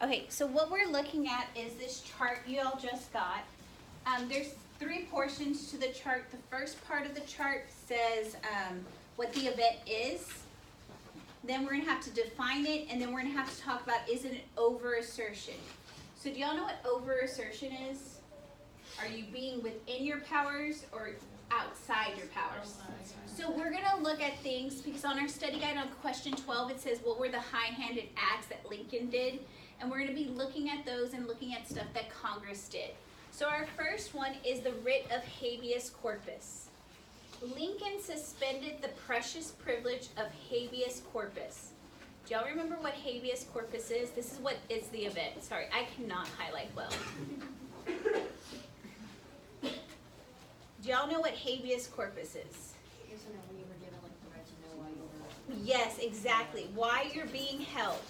Okay, so what we're looking at is this chart you all just got. There's three portions to the chart. The first part of the chart says what the event is. Then we're going to have to define it, and then we're going to have to talk about, is it an over-assertion? So do y'all know what over-assertion is? Are you being within your powers or outside your powers? So we're going to look at things, because on our study guide on question 12, it says what were the high-handed acts that Lincoln did? And we're going to be looking at those and looking at stuff that Congress did. So our first one is the writ of habeas corpus. Lincoln suspended the precious privilege of habeas corpus. Do y'all remember what habeas corpus is? This is what is the event. Sorry, I cannot highlight well. Do y'all know what habeas corpus is? Isn't it when you were given like the right to know why you were? Yes, exactly. Why you're being held.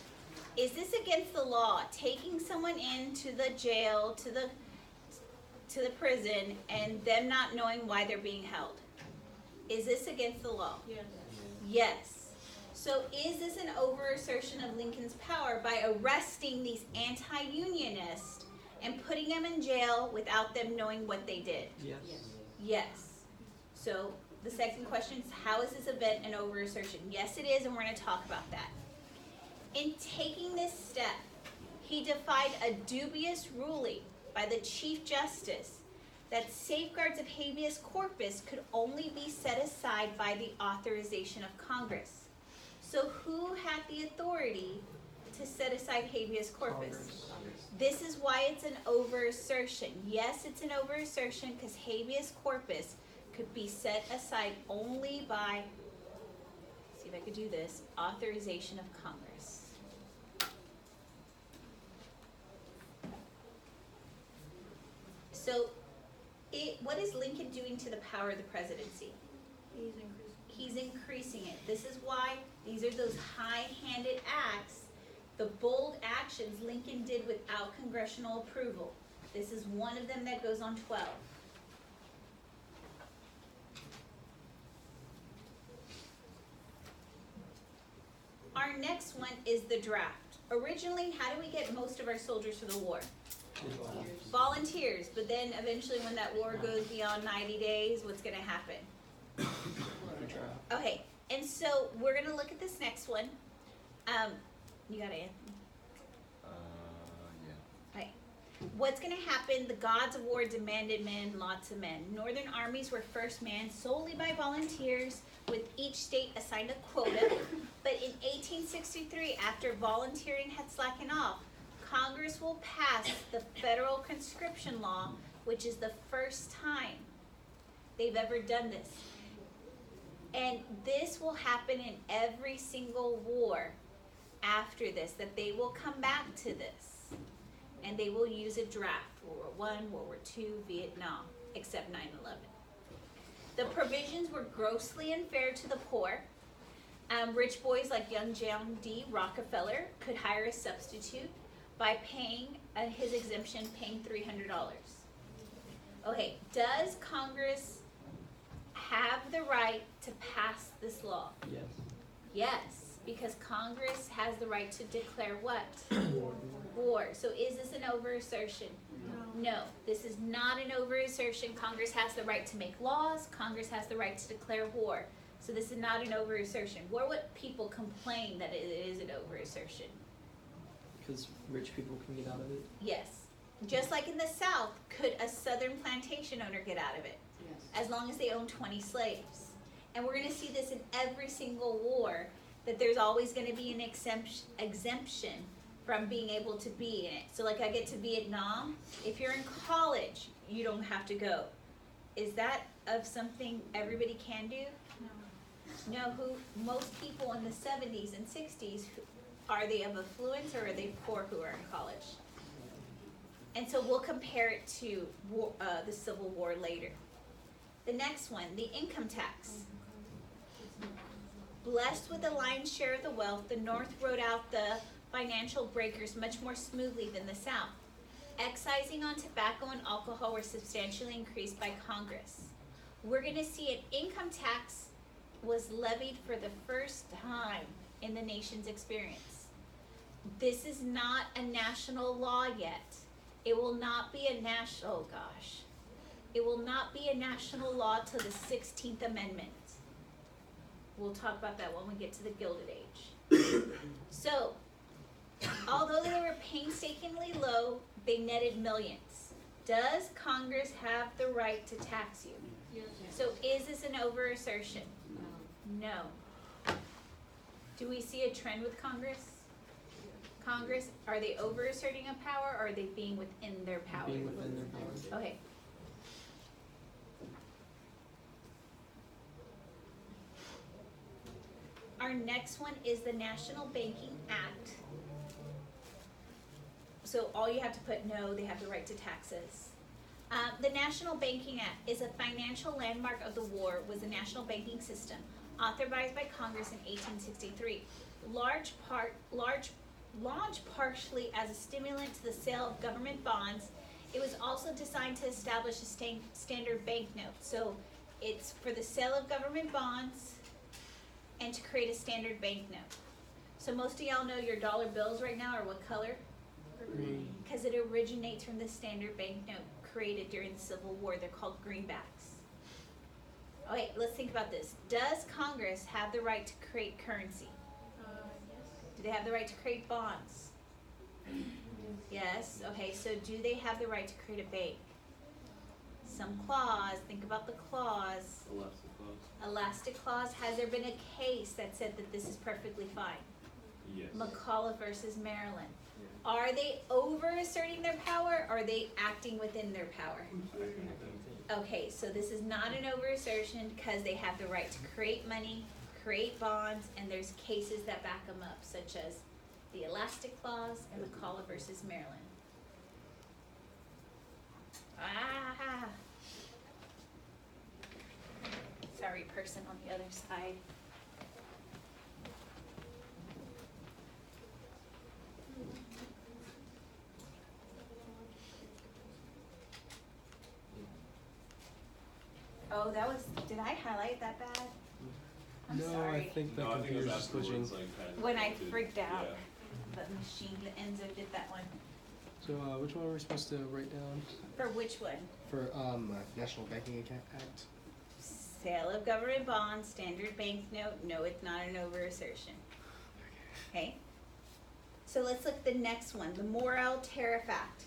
Is this against the law? Taking someone into the jail, to the prison, and them not knowing why they're being held? Is this against the law? Yes. Yes. So is this an over-assertion of Lincoln's power by arresting these anti-unionists and putting them in jail without them knowing what they did? Yes. Yes. So the second question is, how is this event an over-assertion? Yes, it is, and we're going to talk about that. In taking this step, he defied a dubious ruling by the Chief Justice that safeguards of habeas corpus could only be set aside by the authorization of Congress. So who had the authority to set aside habeas corpus? Congress. This is why it's an over-assertion. Yes, it's an over-assertion because habeas corpus could be set aside only by, see if I could do this, authorization of Congress. So, what is Lincoln doing to the power of the presidency? He's increasing it. This is why these are those high-handed acts, the bold actions Lincoln did without congressional approval. This is one of them that goes on 12. Our next one is the draft. Originally, how do we get most of our soldiers to the war? Volunteers, but then eventually when that war goes beyond 90 days, what's going to happen? Okay, and so we're going to look at this next one. You got it, Anthony? Yeah. Okay. What's going to happen? The gods of war demanded men, lots of men. Northern armies were first manned solely by volunteers, with each state assigned a quota. But in 1863, after volunteering had slackened off, Congress will pass the federal conscription law, which is the first time they've ever done this. And this will happen in every single war after this, that they will come back to this. And they will use a draft, World War I, World War II, Vietnam, except 9/11. The provisions were grossly unfair to the poor. Rich boys like young John D. Rockefeller could hire a substitute by paying his exemption, paying $300. Okay, does Congress have the right to pass this law? Yes. Yes, because Congress has the right to declare what? War. So is this an over-assertion? No, this is not an over-assertion. Congress has the right to make laws. Congress has the right to declare war. So this is not an over-assertion. Where would people complain that it is an over-assertion? Because rich people can get out of it. Yes. Just like in the South, could a Southern plantation owner get out of it? Yes. As long as they own 20 slaves. And we're going to see this in every single war, that there's always going to be an exemption from being able to be in it. So like I get to Vietnam, if you're in college, you don't have to go. Is that of something everybody can do? No, most people in the 70s and 60s, are they of affluence or are they poor who are in college? And so we'll compare it to the Civil War later. The next one, the income tax. Blessed with the lion's share of the wealth, the North rode out the financial breakers much more smoothly than the South. Excising on tobacco and alcohol were substantially increased by Congress. We're going to see an income tax was levied for the first time in the nation's experience. This is not a national law yet. It will not be a national, oh gosh. It will not be a national law till the 16th Amendment. We'll talk about that when we get to the Gilded Age. So, although they were painstakingly low, they netted millions. Does Congress have the right to tax you? Yes. So is this an over-assertion? No. Do we see a trend with Congress? Congress, are they over-asserting a power, or are they being within their power? Being within their power. Okay. Our next one is the National Banking Act. So all you have to put, no, they have the right to taxes. The National Banking Act is a financial landmark of the war, was the national banking system, authorized by Congress in 1863. Launched partially as a stimulant to the sale of government bonds, it was also designed to establish a standard banknote. So it's for the sale of government bonds and to create a standard banknote. So most of y'all know your dollar bills right now are what color? Green. Because it originates from the standard banknote created during the Civil War. They're called greenbacks. Okay, let's think about this. Does Congress have the right to create currency? Yes. Do they have the right to create bonds? Yes. Okay, so do they have the right to create a bank? Some clause. Think about the clause. Elastic clause. Elastic clause. Has there been a case that said that this is perfectly fine? Yes. McCullough versus Maryland. Are they over-asserting their power, or are they acting within their power? Okay, so this is not an over-assertion because they have the right to create money, create bonds, and there's cases that back them up, such as the Elastic Clause and McCullough versus Maryland. Ah! Sorry, person on the other side. Oh, that was, did I highlight that bad? I'm No, sorry. I think the No, I think it computer's was just switching. afterwards, like, kind of When I did- freaked out. yeah. The machine, the Enzo did that one. So which one are we supposed to write down? For which one? For National Banking Act. Sale of government bonds, standard banknote, no, it's not an over-assertion. Okay? So let's look at the next one, the Morrill Tariff Act.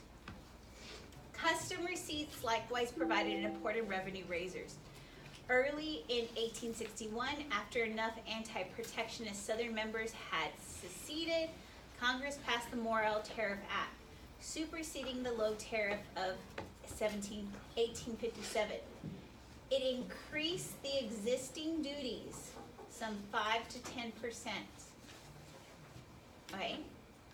Custom receipts likewise provided an important revenue raisers. Early in 1861, after enough anti-protectionist Southern members had seceded, Congress passed the Morrill Tariff Act, superseding the low tariff of 1857. It increased the existing duties some 5 to 10%. Okay,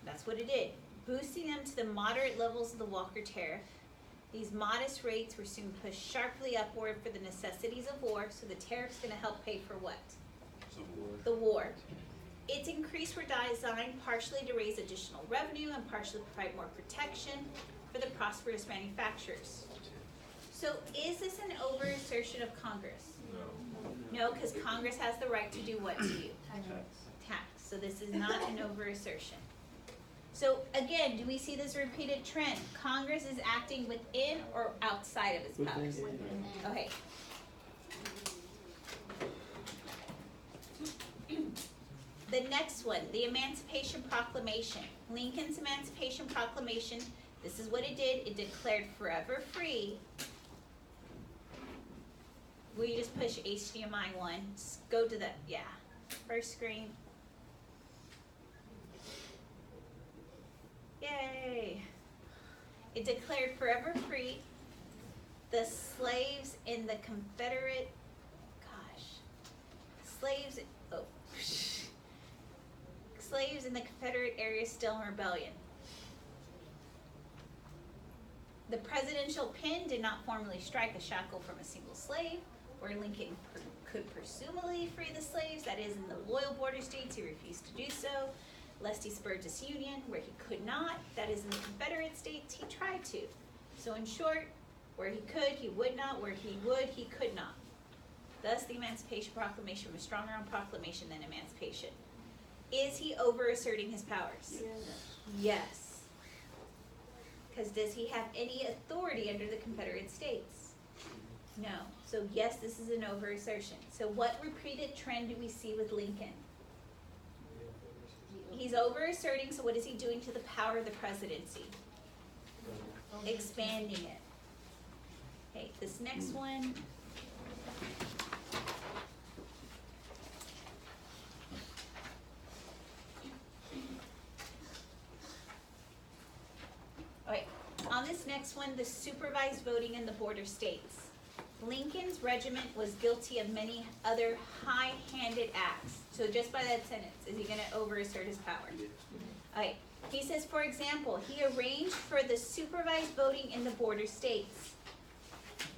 that's what it did, boosting them to the moderate levels of the Walker Tariff. These modest rates were soon pushed sharply upward for the necessities of war, so the tariff's going to help pay for what? Civil War. The war. Its increase were designed partially to raise additional revenue and partially provide more protection for the prosperous manufacturers. So is this an over-assertion of Congress? No. No, because Congress has the right to do what to you? Tax. So this is not an over-assertion. So again, do we see this repeated trend? Congress is acting within or outside of its powers? Within. Okay. The next one, the Emancipation Proclamation. Lincoln's Emancipation Proclamation, this is what it did. It declared forever free. Will you just push HDMI 1? Just go to the, yeah, first screen. Yay! It declared forever free the slaves in the Confederate, slaves in the Confederate area still in rebellion. The presidential pen did not formally strike a shackle from a single slave, where Lincoln could presumably free the slaves, that is, in the loyal border states, he refused to do so. Lest he spurred disunion, where he could not, that is, in the Confederate states, he tried to. So in short, where he could, he would not, where he would, he could not. Thus, the Emancipation Proclamation was stronger on proclamation than emancipation. Is he over asserting his powers? Yes. Because does he have any authority under the Confederate States? No. So yes, this is an over assertion. So what repeated trend do we see with Lincoln? He's over asserting, so what is he doing to the power of the presidency? Expanding it. Okay, this next one. Okay, on this next one, the supervised voting in the border states. Lincoln's regiment was guilty of many other high-handed acts. So just by that sentence, is he gonna over-assert his power? Okay, he says, for example, he arranged for the supervised voting in the border states.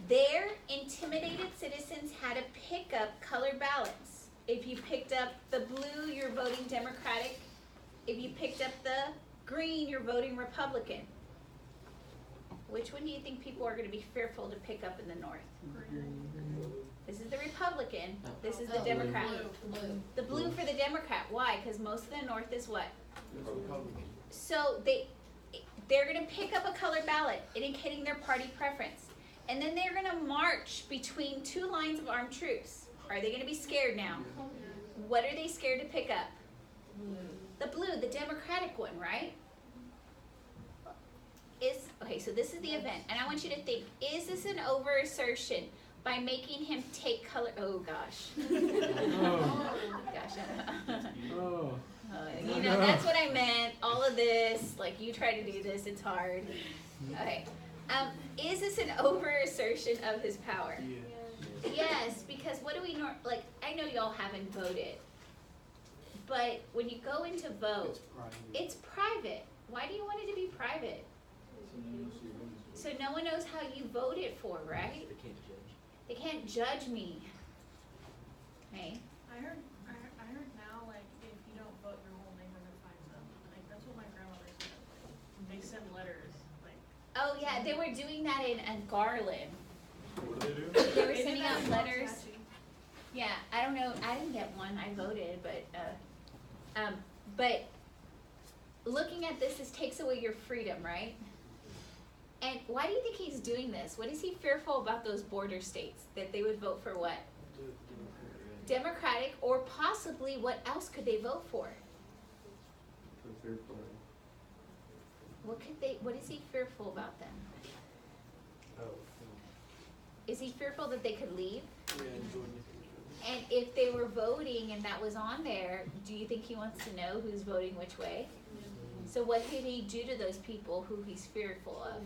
There, intimidated citizens had to pick up colored ballots. If you picked up the blue, you're voting Democratic. If you picked up the green, you're voting Republican. Which one do you think people are going to be fearful to pick up in the North? This is the Republican. This is the Democrat. Blue. The blue for the Democrat. Why? Because most of the North is what? So they're going to pick up a colored ballot indicating their party preference. And then they're going to march between two lines of armed troops. Are they going to be scared now? What are they scared to pick up? The blue, the Democratic one, right? Okay, so this is the event, and I want you to think, is this an over assertion by making him take color? Oh gosh. Gosh. Oh. You know, that's what I meant. All of this, like you try to do this, it's hard. Okay. Is this an over assertion of his power? Yes, because what do we like? I know y'all haven't voted, but when you go in to vote, it's private. Why do you want it to be private? So no one knows how you voted for, right? They can't judge. They can't judge me. Okay. I heard now, like, if you don't vote, your whole neighborhood finds them. Like, that's what my grandmother said. Like, they send letters, like. Oh yeah, they were doing that in Garland. What do they do? They were They did sending that out in letters. Waxahachie. Yeah, I don't know. I didn't get one. I voted, but looking at this takes away your freedom, right? And why do you think he's doing this? What is he fearful about those border states? That they would vote for what? Democratic, or possibly what else could they vote for? What is he fearful about them? Is he fearful that they could leave? And if they were voting and that was on there, do you think he wants to know who's voting which way? So what could he do to those people who he's fearful of?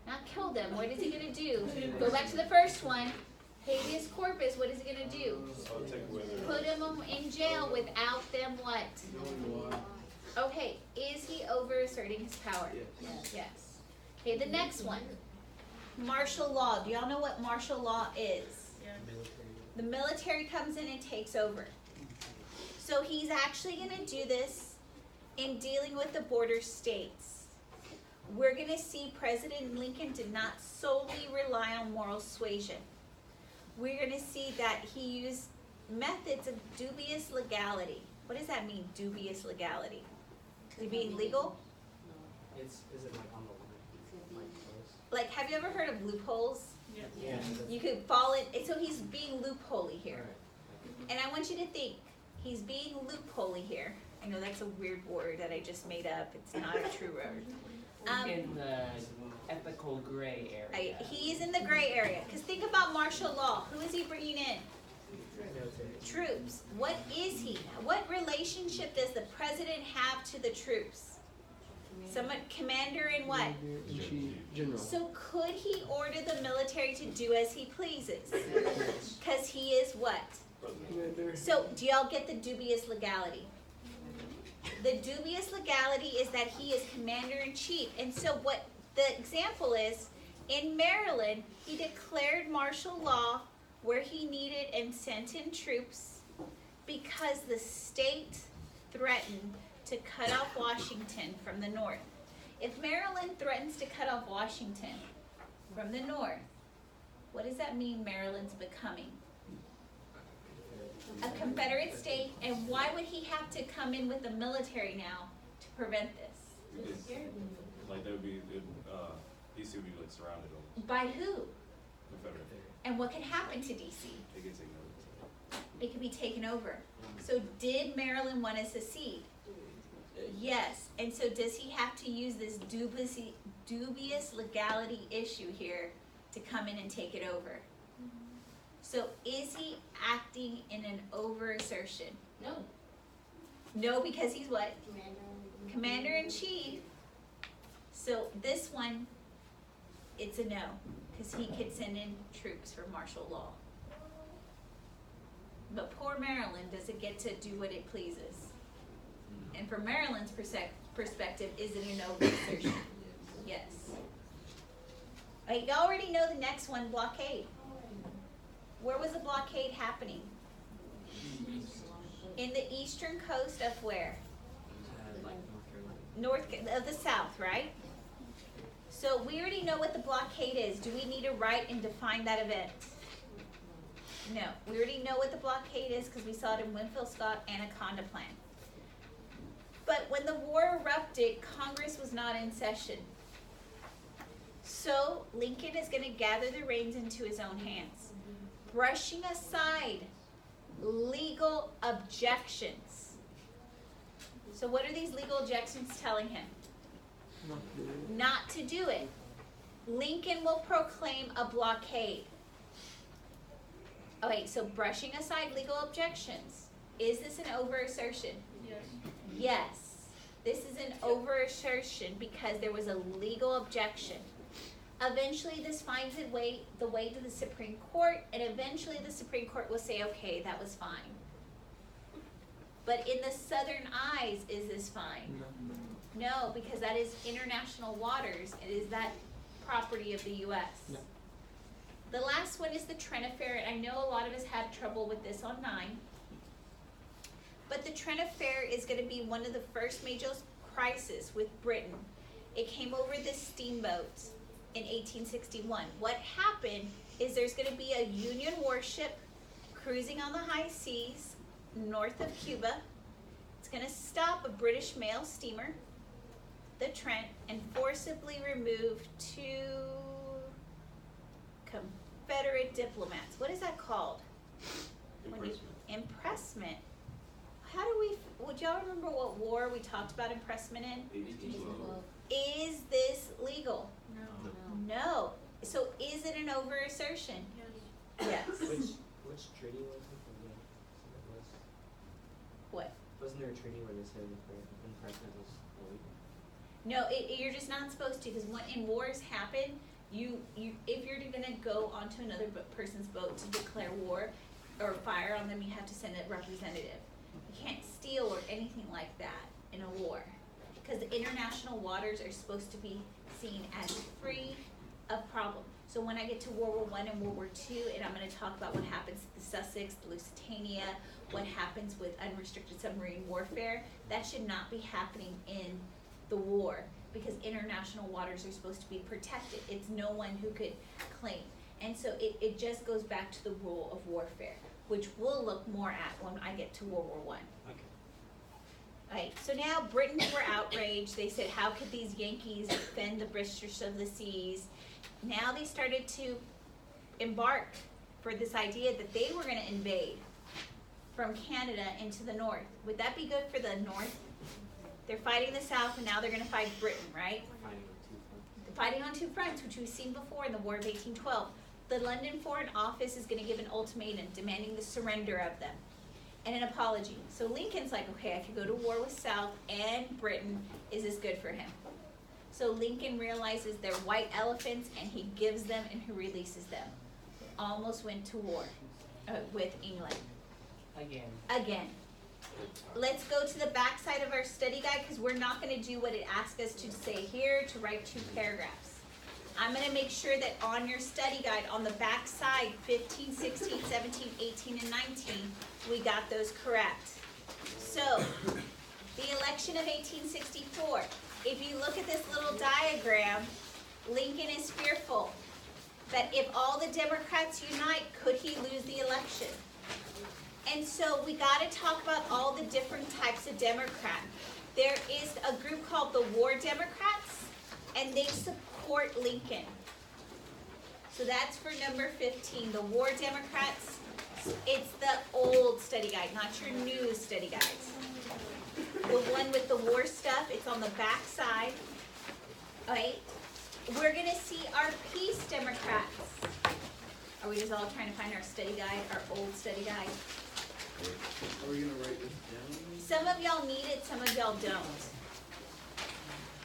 Not kill them. What is he going to do? Go back to the first one. Habeas corpus. What is he going to do? I'll take away their. Put them in jail without them what? Okay. Is he over asserting his power? Yes. Okay, the next one. Martial law. Do y'all know what martial law is? Yeah. The military comes in and takes over. So he's actually going to do this in dealing with the border states. We're going to see President Lincoln did not solely rely on moral suasion. We're going to see that he used methods of dubious legality. What does that mean, dubious legality? Is he being legal? Is it like on the line? Like, have you ever heard of loopholes? Yeah. You could fall in, so he's being loopholey here. And I want you to think, he's being loopholey here. I know that's a weird word that I just made up. It's not a true word. In the ethical gray area. He's in the gray area. Because think about martial law. Who is he bringing in? Troops. What is he? What relationship does the president have to the troops? Someone, commander in what? General. So could he order the military to do as he pleases? Because he is what? So do y'all get the dubious legality? The dubious legality is that he is commander-in-chief. And so what the example is, in Maryland, he declared martial law where he needed and sent in troops because the state threatened to cut off Washington from the north. If Maryland threatens to cut off Washington from the north, what does that mean Maryland's becoming? a Confederate state, and why would he have to come in with the military now to prevent this? Because, like, there would be, DC would be like surrounded almost. By who? Confederate. And what could happen to DC? They get taken over. It could be taken over. So did Maryland want to secede? Yes. And so does he have to use this dubious legality issue here to come in and take it over? So is he acting in an over-assertion? No. No, because he's what? Commander. Commander-in-Chief. So this one, it's a no, because he could send in troops for martial law. But poor Maryland doesn't get to do what it pleases. And from Maryland's perspective, is it an over-assertion? Yes. You already know the next one, blockade. Where was the blockade happening? In the eastern coast of where? Like North Carolina. Of the South, right? So we already know what the blockade is. Do we need to write and define that event? No. We already know what the blockade is because we saw it in Winfield Scott Anaconda Plan. But when the war erupted, Congress was not in session. So Lincoln is going to gather the reins into his own hands, brushing aside legal objections. So what are these legal objections telling him? Not to do it. Lincoln will proclaim a blockade. Okay, so brushing aside legal objections. Is this an over-assertion? Yes. Yes. This is an over-assertion because there was a legal objection. Eventually this finds the way to the Supreme Court, and eventually the Supreme Court will say, okay, that was fine. But in the Southern eyes, is this fine? No, because that is international waters. It is that property of the U.S. No. The last one is the Trent Affair, and I know a lot of us had trouble with this on 9. But the Trent Affair is going to be one of the first major crises with Britain. It came over the steamboats in 1861. What happened is there's going to be a Union warship cruising on the high seas north of Cuba. It's going to stop a British mail steamer, the Trent, and forcibly remove 2 Confederate diplomats. What is that called? Impressment. How do we, would y'all remember what war we talked about impressment in? 1812. Is this legal? No. No. So is it an over-assertion? Yes. Yes. Which treaty was it? What? Wasn't there a treaty where they said impressment was illegal? No, you're just not supposed to, because when wars happen, if you're gonna go onto another person's boat to declare war or fire on them, you have to send a representative. You can't steal or anything like that in a war, because the international waters are supposed to be seen as free of problem. So when I get to World War I and World War II, and I'm going to talk about what happens to the Sussex, the Lusitania, what happens with unrestricted submarine warfare, that should not be happening in the war, because international waters are supposed to be protected. It's no one who could claim. And so it just goes back to the rule of warfare, which we'll look more at when I get to World War I. Okay. Right, so now Britons were outraged. They said, how could these Yankees defend the British of the seas? Now they started to embark for this idea that they were going to invade from Canada into the north. Would that be good for the north? They're fighting the south, and now they're going to fight Britain, right? They're fighting on 2 fronts, which we've seen before in the War of 1812. The London Foreign Office is going to give an ultimatum demanding the surrender of them and an apology. So Lincoln's like, okay, I could go to war with South and Britain. Is this good for him? So Lincoln realizes they're white elephants, and he gives them and he releases them. Almost went to war with England. Again. Let's go to the back side of our study guide, because we're not going to do what it asks us to say here, to write 2 paragraphs. I'm going to make sure that on your study guide, on the back side, 15, 16, 17, 18, and 19, we got those correct. So, the election of 1864. If you look at this little diagram, Lincoln is fearful that if all the Democrats unite, could he lose the election? And so we gotta talk about all the different types of Democrat. There is a group called the War Democrats, and they support Lincoln. So that's for number 15, the War Democrats. It's the old study guide, not your new study guides. The one with the war stuff, it's on the back side. Alright, we're gonna see our peace Democrats. Are we just all trying to find our study guide, our old study guide? Are we gonna write this down? Some of y'all need it, some of y'all don't.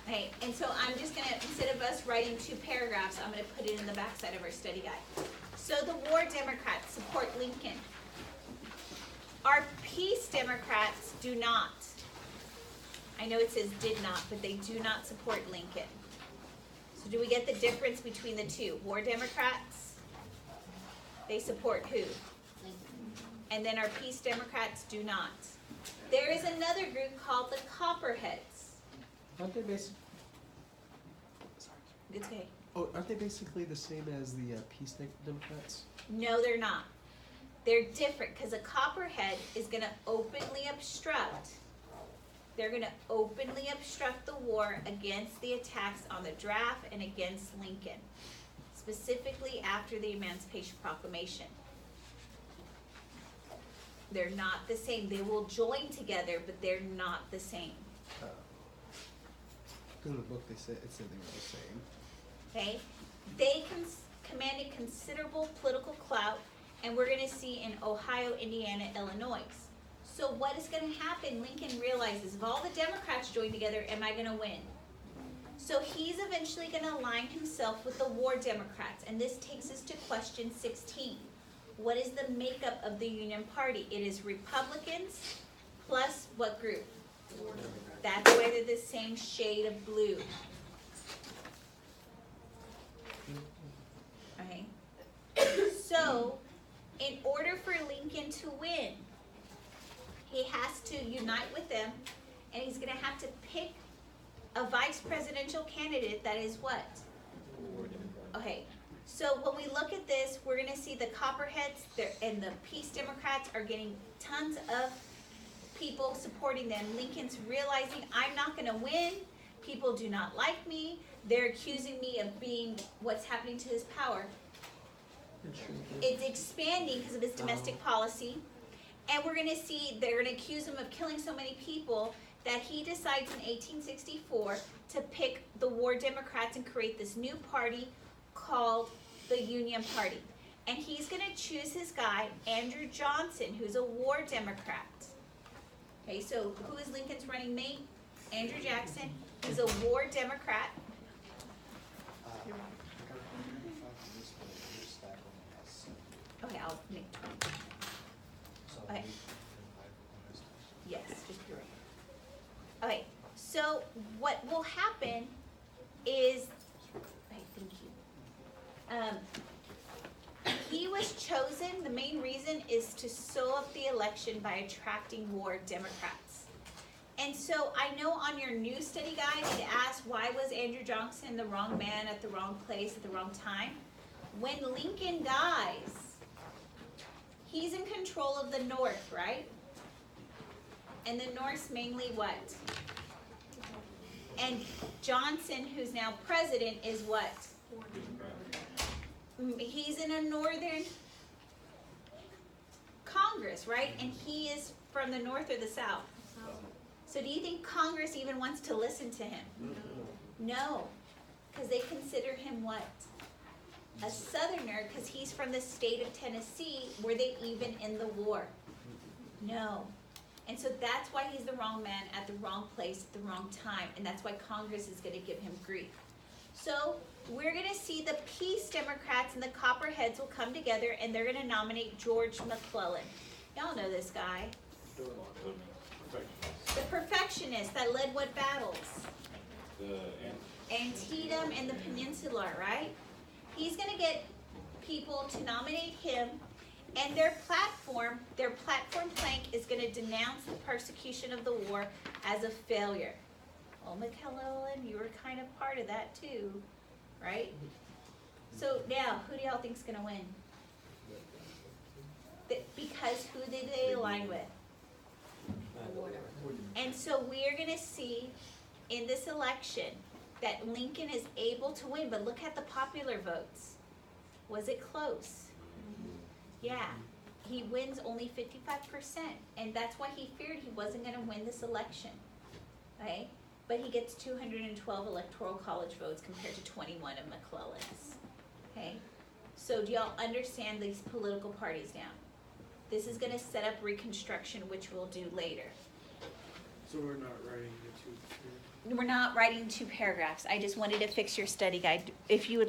Okay, and so I'm just gonna, instead of us writing 2 paragraphs, I'm gonna put it in the backside of our study guide. So the War Democrats support Lincoln. Our peace Democrats do not. I know it says did not, but they do not support Lincoln. So do we get the difference between the two? War Democrats, they support who? And then our peace Democrats do not. There is another group called the Copperheads. Aren't they basic? It's okay. Oh, aren't they basically the same as the Peace Democrats? No, they're not. They're different because a Copperhead is going to openly obstruct. They're going to openly obstruct the war against the attacks on the draft and against Lincoln, specifically after the Emancipation Proclamation. They're not the same. They will join together, but they're not the same. In the book, it said they were the same. Okay? They commanded considerable political clout, and we're going to see in Ohio, Indiana, Illinois. So what is going to happen? Lincoln realizes, if all the Democrats join together, am I going to win? So he's eventually going to align himself with the War Democrats, and this takes us to question 16. What is the makeup of the Union Party? It is Republicans plus what group? That's why they're the same shade of blue. Okay. So, in order for Lincoln to win, he has to unite with them, and he's going to have to pick a vice presidential candidate that is what? Okay. So when we look at this, we're going to see the Copperheads and the Peace Democrats are getting tons of people supporting them. Lincoln's realizing, I'm not going to win. People do not like me. They're accusing me of being what's happening to his power. It's expanding because of his domestic policy. And we're going to see they're going to accuse him of killing so many people that he decides in 1864 to pick the War Democrats and create this new party called the Union Party. And he's going to choose his guy, Andrew Johnson, who's a War Democrat. Okay, so who is Lincoln's running mate? Andrew Jackson. He's a War Democrat. Okay, I'll make 20. Okay. Yes, just you're right. Okay, so what will happen is, thank you. He was chosen, the main reason is to sew up the election by attracting War Democrats. And so I know on your new study guide it asks, why was Andrew Johnson the wrong man at the wrong place at the wrong time? When Lincoln dies, he's in control of the North, right? And the North's mainly what? And Johnson, who's now president, is what? He's in a Northern Congress, right? And he is from the North or the South? So do you think Congress even wants to listen to him? No, because they consider him what? A Southerner, because he's from the state of Tennessee. Were they even in the war? No. And so that's why he's the wrong man at the wrong place at the wrong time. And that's why Congress is going to give him grief. So we're going to see the Peace Democrats and the Copperheads will come together, and they're going to nominate George McClellan. Y'all know this guy. The perfectionist that led what battles? Antietam and the Peninsula, right? He's going to get people to nominate him, and their platform plank is going to denounce the persecution of the war as a failure. Well, McClellan, you were kind of part of that too, right? So now, who do y'all think is going to win? Because who did they align with? Whatever. And so we are gonna see in this election that Lincoln is able to win, but look at the popular votes. Was it close? Yeah, he wins only 55%, and that's why he feared he wasn't gonna win this election, okay? But he gets 212 electoral college votes compared to 21 of McClellan's, okay? So do y'all understand these political parties now? This is gonna set up Reconstruction, which we'll do later. So we're not writing the two. We're not writing 2 paragraphs. I just wanted to fix your study guide. If you would